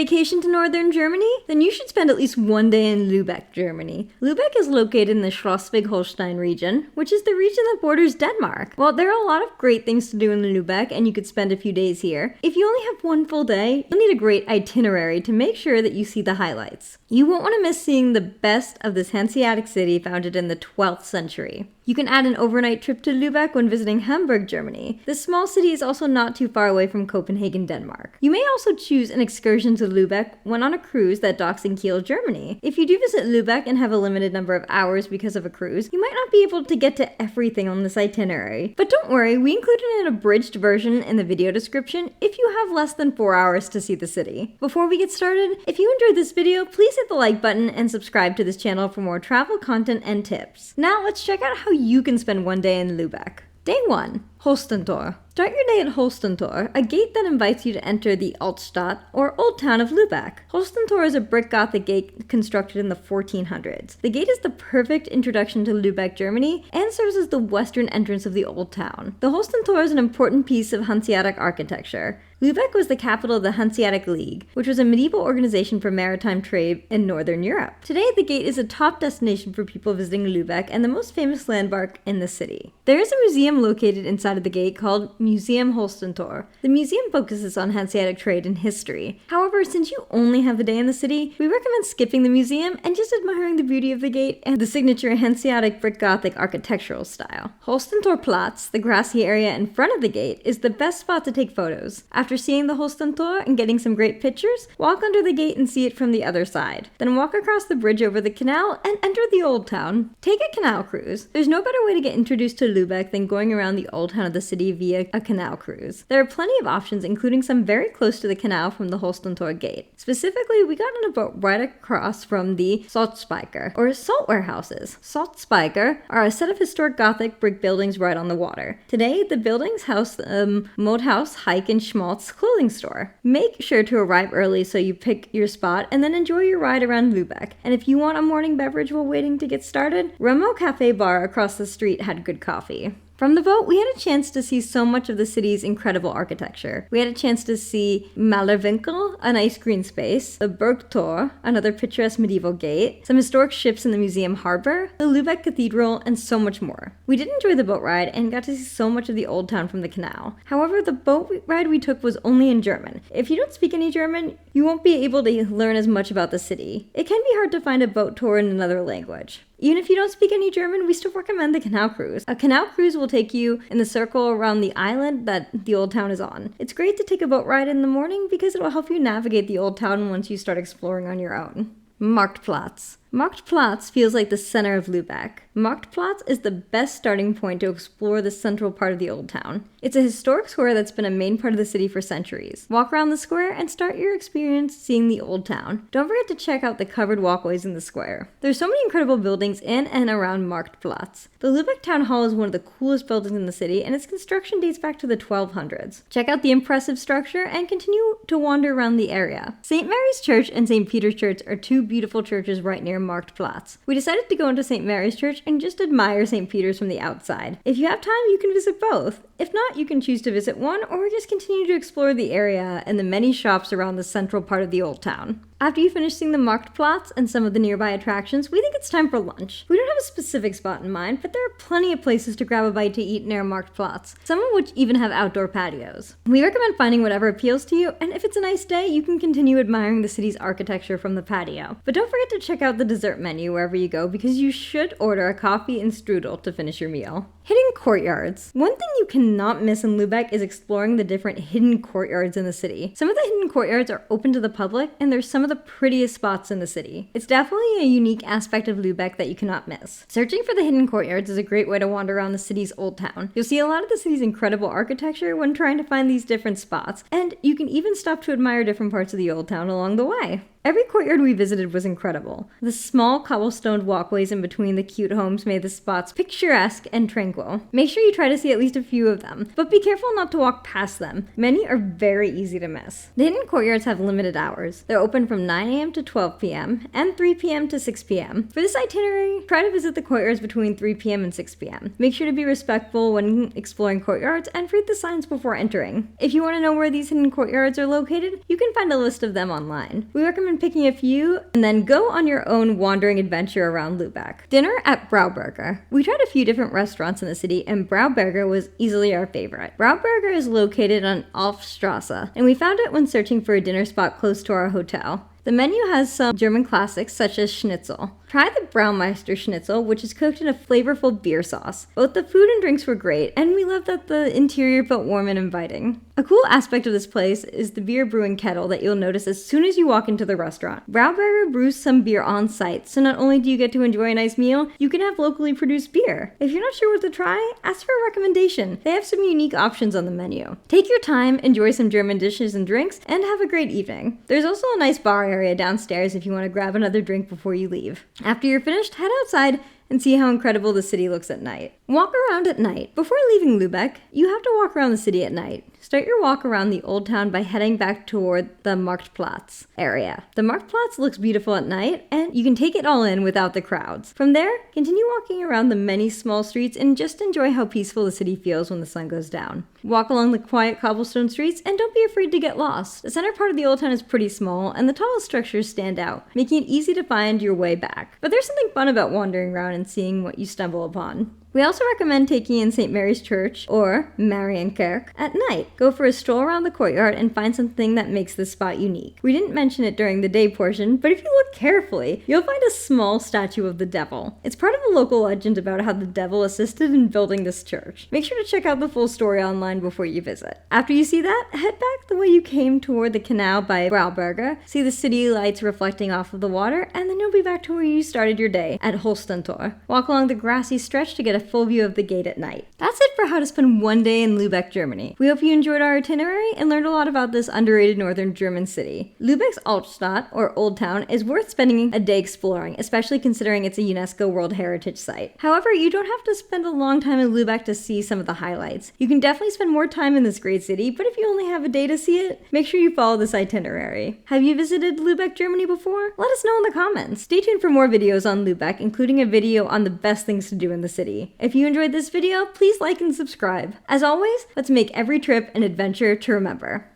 vacation to northern Germany? Then you should spend at least one day in Lubeck, Germany. Lubeck is located in the Schleswig-Holstein region, which is the region that borders Denmark. While there are a lot of great things to do in Lubeck, and you could spend a few days here, if you only have one full day, you'll need a great itinerary to make sure that you see the highlights. You won't want to miss seeing the best of this Hanseatic city founded in the 12th century. You can add an overnight trip to Lubeck when visiting Hamburg, Germany. This small city is also not too far away from Copenhagen, Denmark. You may also choose an excursion to Lubeck when on a cruise that docks in Kiel, Germany. If you do visit Lubeck and have a limited number of hours because of a cruise, you might not be able to get to everything on this itinerary. But don't worry, we included an abridged version in the video description if you have less than 4 hours to see the city. Before we get started, if you enjoyed this video, please hit the like button and subscribe to this channel for more travel content and tips. Now let's check out how you can spend one day in Lubeck. Day 1. Holstentor. Start your day at Holstentor, a gate that invites you to enter the Aldstadt, or Old Town of Lubeck. Holstentor is a brick Gothic gate constructed in the 1400s. The gate is the perfect introduction to Lubeck, Germany, and serves as the western entrance of the Old Town. The Holstentor is an important piece of Hanseatic architecture. Lubeck was the capital of the Hanseatic League, which was a medieval organization for maritime trade in northern Europe. Today, the gate is a top destination for people visiting Lubeck and the most famous landmark in the city. There is a museum located inside of the gate called Museum Holstentor. The museum focuses on Hanseatic trade and history. However, since you only have the day in the city, we recommend skipping the museum and just admiring the beauty of the gate and the signature Hanseatic brick Gothic architectural style. Holstentor Platz, the grassy area in front of the gate, is the best spot to take photos. After seeing the Holstentor and getting some great pictures, walk under the gate and see it from the other side. Then walk across the bridge over the canal and enter the Old Town. Take a canal cruise. There's no better way to get introduced to Lubeck than going around the Old Town of the city via a canal cruise. There are plenty of options, including some very close to the canal from the Holstentor gate. Specifically, we got on a boat right across from the Saltspeicher, or salt warehouses. Saltspeicher are a set of historic Gothic brick buildings right on the water. Today, the buildings house the Modhaus, Hike, and Schmaltz clothing store. Make sure to arrive early so you pick your spot and then enjoy your ride around Lubeck. And if you want a morning beverage while waiting to get started, Remo Cafe Bar across the street had good coffee. From the boat, we had a chance to see so much of the city's incredible architecture. We had a chance to see Malerwinkel, a nice green space, the Burgtor, another picturesque medieval gate, some historic ships in the museum harbor, the Lubeck Cathedral, and so much more. We did enjoy the boat ride and got to see so much of the Old Town from the canal. However, the boat ride we took was only in German. If you don't speak any German, you won't be able to learn as much about the city. It can be hard to find a boat tour in another language. Even if you don't speak any German, we still recommend the canal cruise. A canal cruise will take you in the circle around the island that the Old Town is on. It's great to take a boat ride in the morning because it will help you navigate the Old Town once you start exploring on your own. Marktplatz. Marktplatz feels like the center of Lubeck. Marktplatz is the best starting point to explore the central part of the Old Town. It's a historic square that's been a main part of the city for centuries. Walk around the square and start your experience seeing the Old Town. Don't forget to check out the covered walkways in the square. There's so many incredible buildings in and around Marktplatz. The Lubeck Town Hall is one of the coolest buildings in the city, and its construction dates back to the 1200s. Check out the impressive structure and continue to wander around the area. St. Mary's Church and St. Peter's Church are two beautiful churches right near Marktplatz. We decided to go into St. Mary's Church and just admire St. Peter's from the outside. If you have time, you can visit both. If not, you can choose to visit one or just continue to explore the area and the many shops around the central part of the Old Town. After you finish seeing the Marktplatz and some of the nearby attractions, we think it's time for lunch. We don't have a specific spot in mind, but there are plenty of places to grab a bite to eat near Marktplatz, some of which even have outdoor patios. We recommend finding whatever appeals to you, and if it's a nice day, you can continue admiring the city's architecture from the patio. But don't forget to check out the dessert menu wherever you go, because you should order a coffee and strudel to finish your meal. Hidden courtyards. One thing you cannot miss in Lubeck is exploring the different hidden courtyards in the city. Some of the hidden courtyards are open to the public, and there's some of the prettiest spots in the city. It's definitely a unique aspect of Lubeck that you cannot miss. Searching for the hidden courtyards is a great way to wander around the city's Old Town. You'll see a lot of the city's incredible architecture when trying to find these different spots, and you can even stop to admire different parts of the Old Town along the way. Every courtyard we visited was incredible. The small cobblestoned walkways in between the cute homes made the spots picturesque and tranquil. Make sure you try to see at least a few of them, but be careful not to walk past them. Many are very easy to miss. The hidden courtyards have limited hours. They're open from 9 a.m. to 12 p.m. and 3 p.m. to 6 p.m. For this itinerary, try to visit the courtyards between 3 p.m. and 6 p.m. Make sure to be respectful when exploring courtyards and read the signs before entering. If you want to know where these hidden courtyards are located, you can find a list of them online. We recommend picking a few and then go on your own wandering adventure around Lubeck. Dinner at Brauberger. We tried a few different restaurants in the city and Brauberger was easily our favorite. Brauberger is located on Aldstadt, and we found it when searching for a dinner spot close to our hotel. The menu has some German classics such as schnitzel. Try the Braumeister schnitzel, which is cooked in a flavorful beer sauce. Both the food and drinks were great, and we loved that the interior felt warm and inviting. A cool aspect of this place is the beer brewing kettle that you'll notice as soon as you walk into the restaurant. Brauberger brews some beer on site, so not only do you get to enjoy a nice meal, you can have locally produced beer. If you're not sure what to try, ask for a recommendation. They have some unique options on the menu. Take your time, enjoy some German dishes and drinks, and have a great evening. There's also a nice bar area downstairs if you want to grab another drink before you leave. After you're finished, head outside and see how incredible the city looks at night. Walk around at night. Before leaving Lubeck, you have to walk around the city at night. Start your walk around the old town by heading back toward the Marktplatz area. The Marktplatz looks beautiful at night, and you can take it all in without the crowds. From there, continue walking around the many small streets and just enjoy how peaceful the city feels when the sun goes down. Walk along the quiet cobblestone streets and don't be afraid to get lost. The center part of the old town is pretty small, and the tallest structures stand out, making it easy to find your way back. But there's something fun about wandering around and seeing what you stumble upon. We also recommend taking in St. Mary's Church, or Marienkirche, at night. Go for a stroll around the courtyard and find something that makes this spot unique. We didn't mention it during the day portion, but if you look carefully, you'll find a small statue of the devil. It's part of a local legend about how the devil assisted in building this church. Make sure to check out the full story online before you visit. After you see that, head back the way you came toward the Canal by Brauberger, see the city lights reflecting off of the water, and then you'll be back to where you started your day, at Holstentor. Walk along the grassy stretch to get a full view of the gate at night. That's it for how to spend one day in Lubeck, Germany. We hope you enjoyed our itinerary and learned a lot about this underrated northern German city. Lubeck's Aldstadt, or Old Town, is worth spending a day exploring, especially considering it's a UNESCO World Heritage Site. However, you don't have to spend a long time in Lubeck to see some of the highlights. You can definitely spend more time in this great city, but if you only have a day to see it, make sure you follow this itinerary. Have you visited Lubeck, Germany before? Let us know in the comments. Stay tuned for more videos on Lubeck, including a video on the best things to do in the city. If you enjoyed this video, please like and subscribe. As always, let's make every trip an adventure to remember.